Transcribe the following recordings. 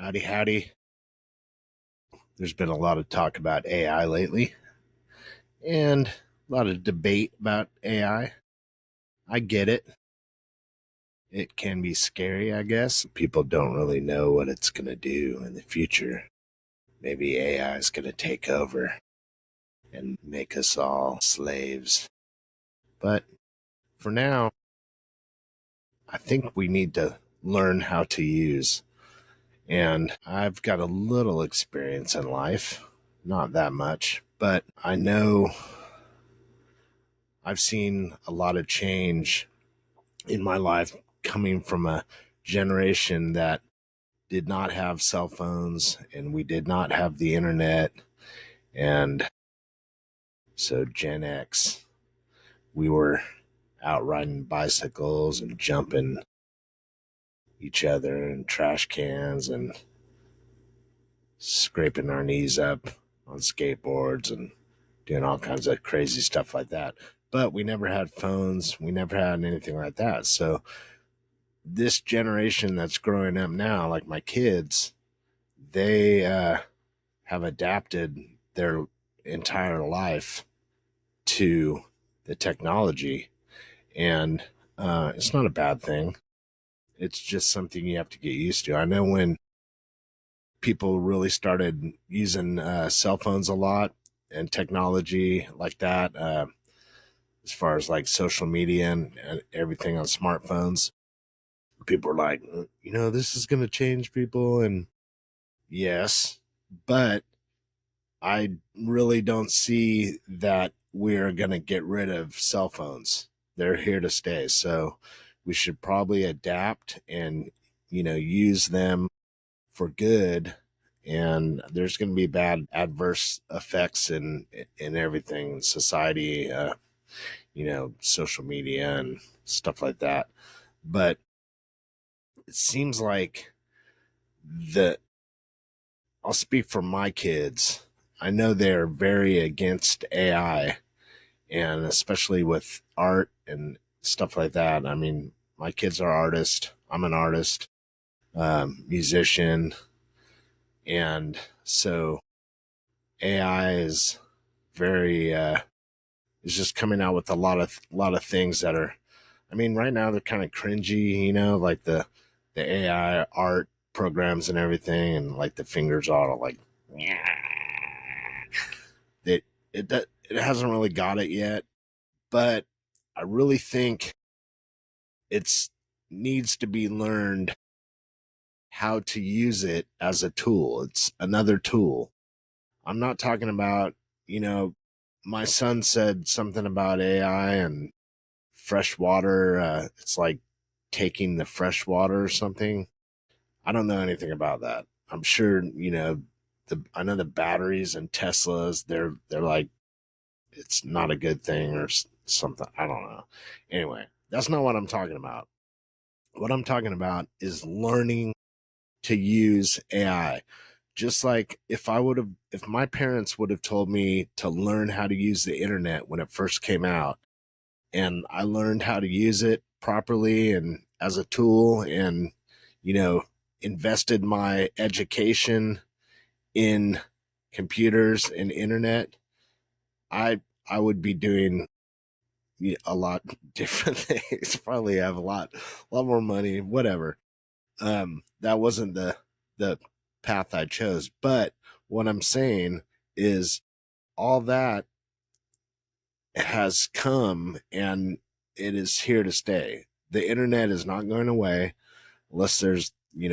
Howdy, howdy. There's been a lot of talk about AI lately and a lot of debate about AI. I get it. It can be scary, I guess. People don't really know what it's going to do in the future. Maybe AI is going to take over and make us all slaves. But for now, I think we need to learn how to use. And I've got a little experience in life, not that much, but I know I've seen a lot of change in my life coming from a generation that did not have cell phones and we did not have the internet. And so, Gen X, we were out riding bicycles and jumping each other in trash cans and scraping our knees up on skateboards and doing all kinds of crazy stuff like that. But we never had phones, we never had anything like that. So, this generation that's growing up now, like my kids, they have adapted their entire life to the technology. And it's not a bad thing. It's just something you have to get used to. I know when people really started using cell phones a lot and technology like that, as far as like social media and everything on smartphones, people were like, this is going to change people. And yes, but I really don't see that we're going to get rid of cell phones. They're here to stay. So we should probably adapt and, use them for good. And there's going to be bad adverse effects in everything in society, social media and stuff like that. But it seems like the I'll speak for my kids. I know they're very against AI, and especially with art and stuff like that. I mean, my kids are artists. I'm an artist, musician, and so AI is very is just coming out with a lot of things that are. I mean, right now they're kind of cringy, like the AI art programs and everything, and like the fingers all like. It it hasn't really got it yet, but I really think it's needs to be learned how to use it as a tool. It's another tool. I'm not talking about, you know, my son said something about AI and fresh water. It's like taking the fresh water or something. I don't know anything about that. I'm sure, I know the batteries and Teslas, they're like it's not a good thing or something. I don't know. Anyway, that's not what I'm talking about. What I'm talking about is learning to use AI. Just like if my parents would have told me to learn how to use the internet when it first came out, and I learned how to use it properly and as a tool, and, you know, invested my education in computers and internet, I I would be doing a lot different things. Probably have a lot more money, whatever. That wasn't the path I chose. But what I'm saying is all that has come and it is here to stay. The internet is not going away unless there's,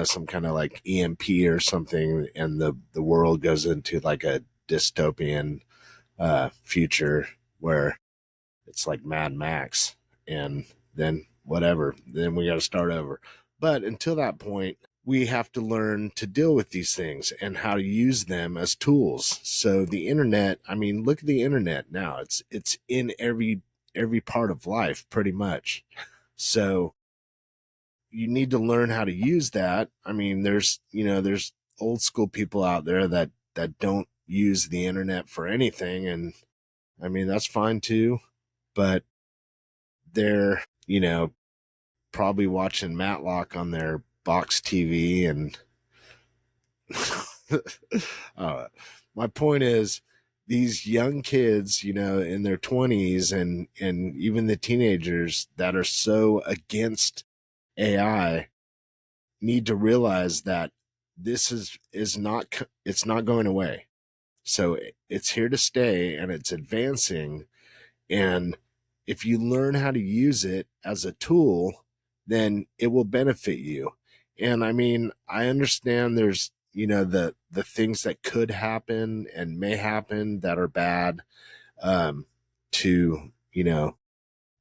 some kind of like EMP or something and the world goes into like a dystopian future where it's like Mad Max, and then whatever, then we got to start over. But until that point, we have to learn to deal with these things and how to use them as tools. So the internet, I mean, look at the internet now. It's in every part of life pretty much. So you need to learn how to use that. I mean, there's old school people out there that don't use the internet for anything, and I mean, that's fine too, but they're, probably watching Matlock on their box TV and uh, my point is, these young kids, in their 20s, and even the teenagers that are so against AI, need to realize that this is not it's not going away. So it's here to stay, and it's advancing. And if you learn how to use it as a tool, then it will benefit you. And I mean, I understand there's, the things that could happen and may happen that are bad, to,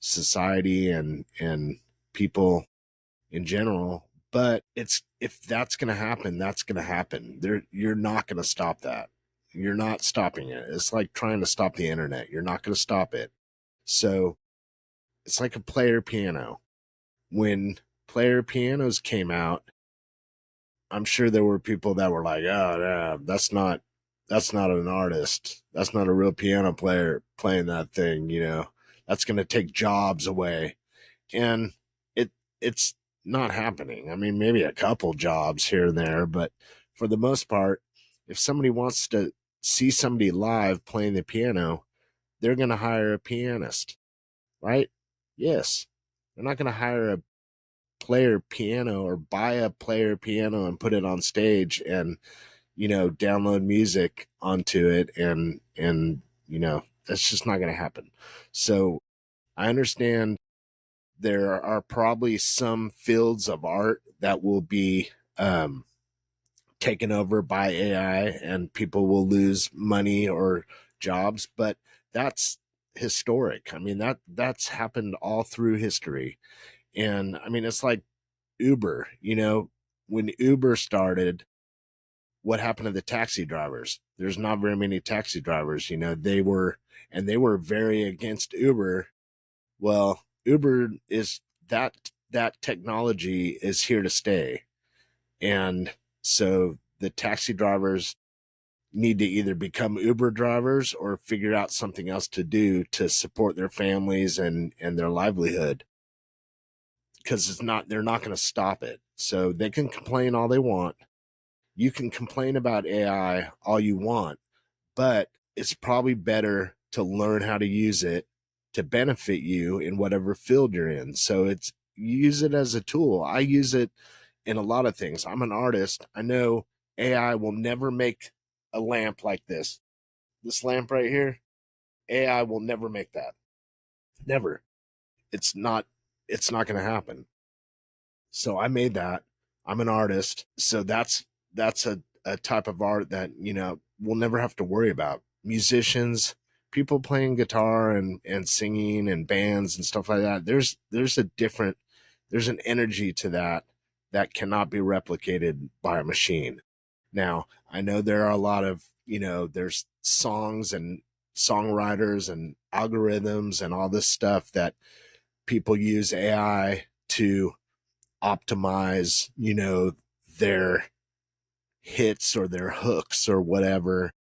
society and people in general. But it's if that's going to happen, that's going to happen. You're not going to stop that. You're not stopping it. It's like trying to stop the internet. You're not going to stop it. So it's like a player piano. When player pianos came out, I'm sure there were people that were like, "Oh, yeah, that's not an artist. That's not a real piano player playing that thing. That's going to take jobs away." And it's not happening. I mean, maybe a couple jobs here and there, but for the most part, if somebody wants to see somebody live playing the piano, they're going to hire a pianist, right? Yes. They're not going to hire a player piano or buy a player piano and put it on stage and, download music onto it, and that's just not going to happen. So I understand there are probably some fields of art that will be taken over by AI, and people will lose money or jobs, but that's historic. I mean, that's happened all through history. And I mean, it's like Uber, when Uber started, what happened to the taxi drivers? There's not very many taxi drivers, they were very against Uber. Well, Uber is that technology is here to stay. And so the taxi drivers need to either become Uber drivers or figure out something else to do to support their families and their livelihood, because they're not going to stop it. So they can complain all they want. You can complain about AI all you want, but it's probably better to learn how to use it to benefit you in whatever field you're in. So use it as a tool. I use it in a lot of things. I'm an artist. I know AI will never make a lamp like this. This lamp right here, AI will never make that. Never. It's not going to happen. So I made that. I'm an artist. So that's a type of art that, we'll never have to worry about. Musicians, people playing guitar and singing and bands and stuff like that. There's an energy to that cannot be replicated by a machine. Now, I know there are a lot of, there's songs and songwriters and algorithms and all this stuff that people use AI to optimize, their hits or their hooks or whatever.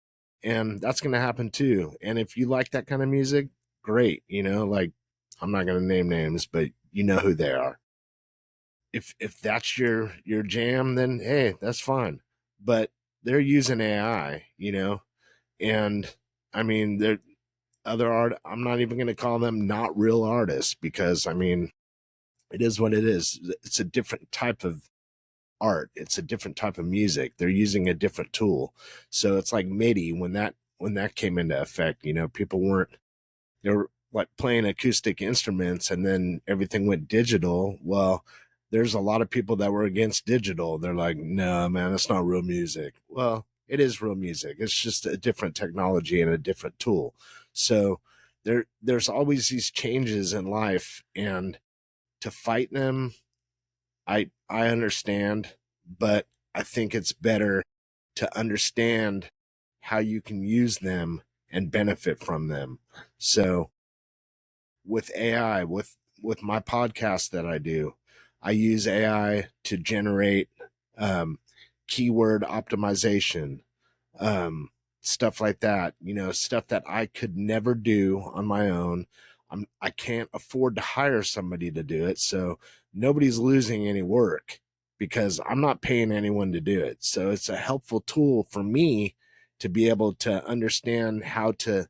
And that's going to happen too. And if you like that kind of music, great. Like, I'm not going to name names, but you know who they are. If that's your jam, then hey, that's fine. But they're using AI, and I mean, they're other art. I'm not even going to call them not real artists, because I mean, it is what it is. It's a different type of art. It's a different type of music. They're using a different tool. So it's like MIDI, when that came into effect, people weren't, they were like playing acoustic instruments, and then everything went digital. Well, there's a lot of people that were against digital. They're like, no, man, that's not real music. Well, it is real music. It's just a different technology and a different tool. So there's always these changes in life, and to fight them, I understand, but I think it's better to understand how you can use them and benefit from them. So with AI, with my podcast that I do, I use AI to generate um, keyword optimization, stuff like that. Stuff that I could never do on my own. I can't afford to hire somebody to do it, so nobody's losing any work. because I'm not paying anyone to do it. So it's a helpful tool for me to be able to understand how to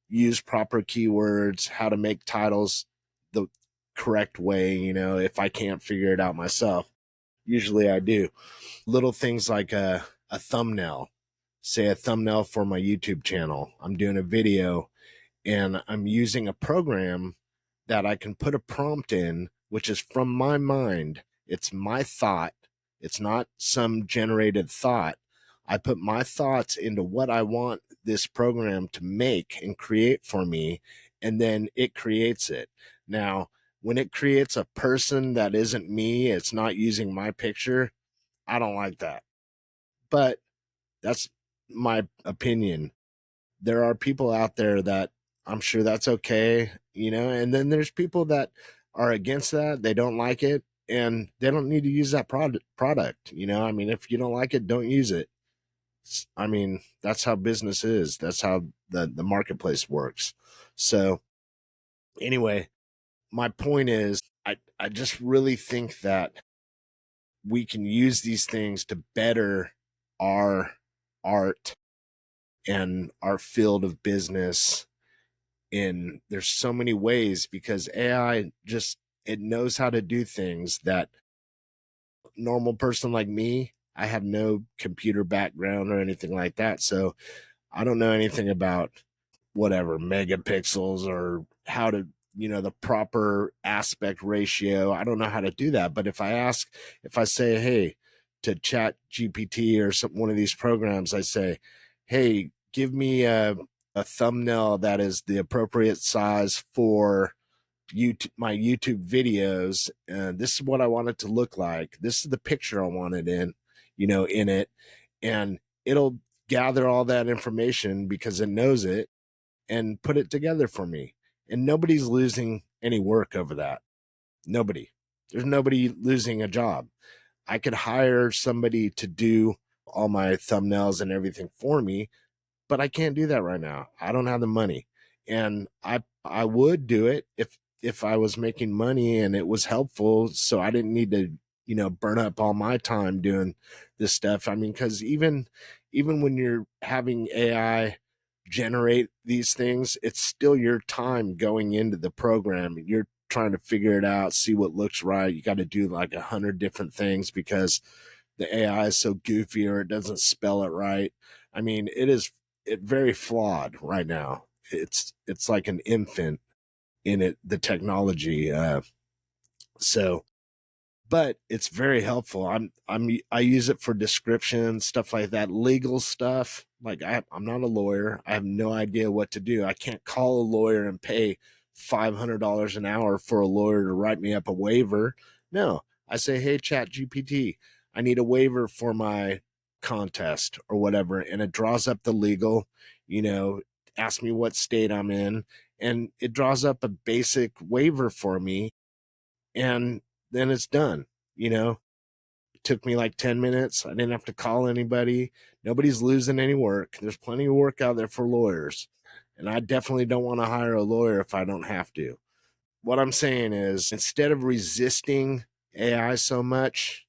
use proper keywords, how to make titles the correct way, if I can't figure it out myself. Usually I do. Little things like a thumbnail, say a thumbnail for my YouTube channel. I'm doing a video and I'm using a program that I can put a prompt in, which is from my mind. It's my thought. It's not some generated thought. I put my thoughts into what I want this program to make and create for me, and then it creates it. Now, when it creates a person that isn't me, it's not using my picture, I don't like that. But that's my opinion. There are people out there that I'm sure that's okay, and then there's people that are against that. They don't like it and they don't need to use that product. I mean, if you don't like it, don't use it. I mean, that's how business is. That's how the marketplace works. So anyway, my point is I just really think that we can use these things to better our art and our field of business. And there's so many ways, because AI just, it knows how to do things that normal person like me, I have no computer background or anything like that. So I don't know anything about whatever megapixels or how to, the proper aspect ratio. I don't know how to do that. But if I say, hey, to Chat GPT or one of these programs, I say, hey, give me a thumbnail that is the appropriate size for my YouTube videos. This is what I want it to look like. This is the picture I want it in it. And it'll gather all that information because it knows it and put it together for me. And nobody's losing any work over that. Nobody. There's nobody losing a job. I could hire somebody to do all my thumbnails and everything for me, but I can't do that right now. I don't have the money. And I would do it if I was making money and it was helpful, so I didn't need to, burn up all my time doing this stuff. I mean, cuz even when you're having AI generate these things, it's still your time going into the program. You're trying to figure it out, see what looks right. You got to do like 100 different things because the AI is so goofy or it doesn't spell it right. I mean, it very flawed right now. It's like an infant in it, the technology. So but it's very helpful. I use it for description, stuff like that, legal stuff. Like I'm not a lawyer. I have no idea what to do. I can't call a lawyer and pay $500 an hour for a lawyer to write me up a waiver. No, I say, hey, Chat GPT, I need a waiver for my contest or whatever, and it draws up the legal, you know, ask me what state I'm in, and it draws up a basic waiver for me, and then it's done. You know, it took me like 10 minutes. I didn't have to call anybody. Nobody's losing any work. There's plenty of work out there for lawyers. And I definitely don't want to hire a lawyer if I don't have to. What I'm saying is, instead of resisting AI so much,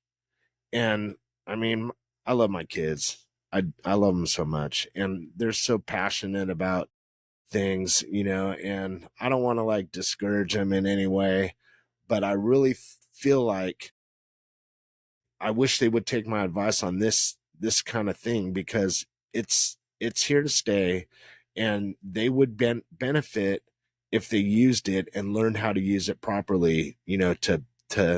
and I mean, I love my kids. I love them so much. And they're so passionate about things, and I don't want to like discourage them in any way, but I really feel like I wish they would take my advice on this kind of thing, because it's here to stay, and they would benefit if they used it and learned how to use it properly, to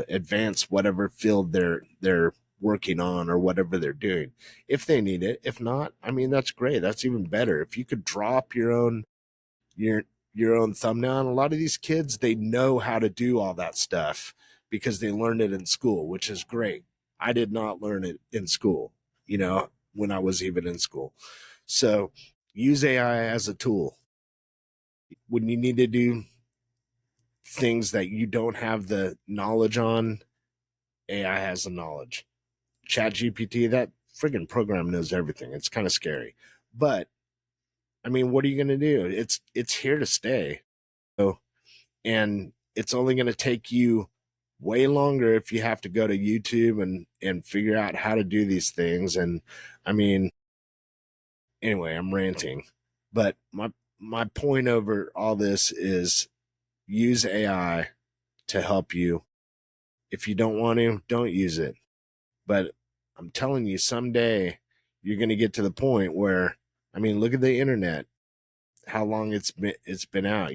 advance whatever field they're working on or whatever they're doing. If they need it, if not, I mean, that's great. That's even better. If you could drop your your own thumbnail. And a lot of these kids, they know how to do all that stuff because they learned it in school, which is great. I did not learn it in school, when I was even in school. So use AI as a tool. When you need to do things that you don't have the knowledge on, AI has the knowledge. Chat GPT, that friggin' program knows everything. It's kind of scary. But I mean, what are you gonna do? It's here to stay. So, and it's only going to take you way longer if you have to go to YouTube and figure out how to do these things. And I mean, anyway, I'm ranting, but my point over all this is use AI to help you. If you don't want to, don't use it. But I'm telling you, someday you're going to get to the point where, I mean, look at the internet, how long it's been out,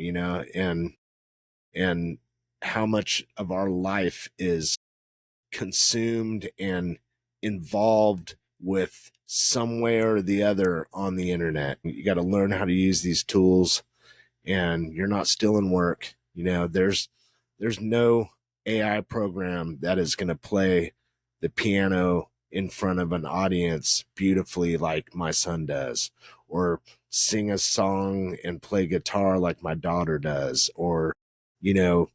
and how much of our life is consumed and involved with some way or the other on the internet. You got to learn how to use these tools, and you're not still in work. There's no AI program that is going to play the piano in front of an audience beautifully like my son does, or sing a song and play guitar like my daughter does, or you know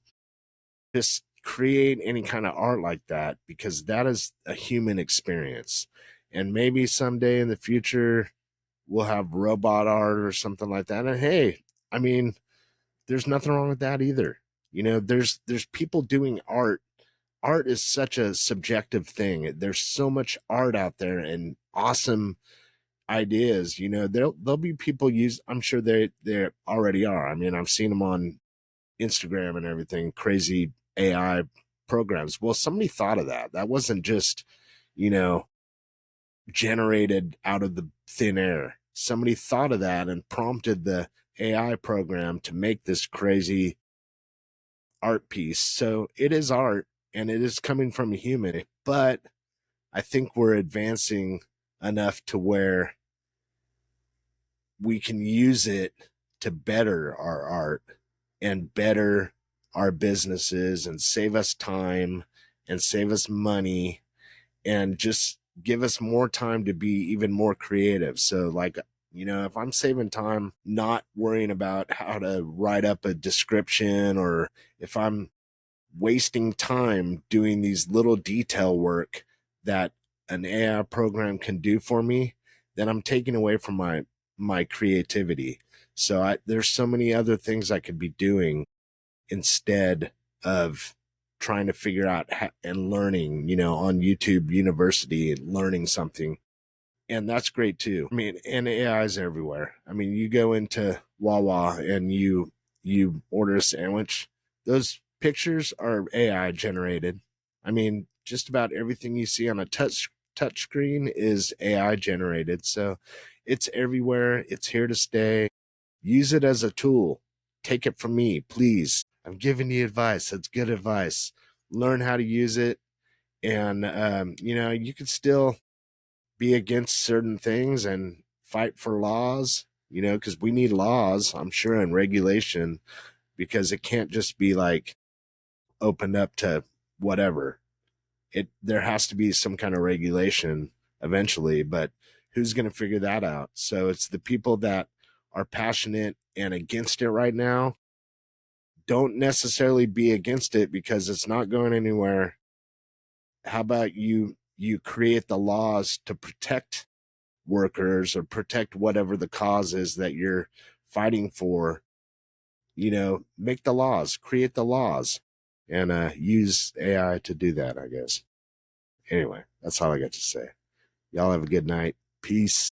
just create any kind of art like that, because that is a human experience. And maybe someday in the future we'll have robot art or something like that. And hey, I mean, there's nothing wrong with that either. There's people doing art. Art is such a subjective thing. There's so much art out there and awesome ideas. There'll be people use. I'm sure they already are. I mean, I've seen them on Instagram and everything, crazy AI programs. Well, somebody thought of that. That wasn't just, you know, generated out of the thin air. Somebody thought of that and prompted the AI program to make this crazy art piece. So it is art and it is coming from a human, but I think we're advancing enough to where we can use it to better our art and better our businesses and save us time and save us money and just give us more time to be even more creative. So, like, if I'm saving time not worrying about how to write up a description, or if I'm wasting time doing these little detail work that an AI program can do for me, then I'm taking away from my creativity. So there's so many other things I could be doing instead of trying to figure out and learning, on YouTube University, learning something. And that's great too. I mean, and AI is everywhere. I mean, you go into Wawa and you order a sandwich. Those pictures are AI generated. I mean, just about everything you see on a touch screen is AI generated. So it's everywhere. It's here to stay. Use it as a tool. Take it from me, please. I'm giving you advice. That's good advice. Learn how to use it. And, you can still be against certain things and fight for laws, because we need laws, I'm sure, and regulation, because it can't just be like opened up to whatever. There has to be some kind of regulation eventually, but who's going to figure that out? So it's the people that are passionate and against it right now. Don't necessarily be against it because it's not going anywhere. How about you create the laws to protect workers or protect whatever the cause is that you're fighting for? Make the laws, create the laws, and use AI to do that, I guess. Anyway, that's all I got to say. Y'all have a good night. Peace.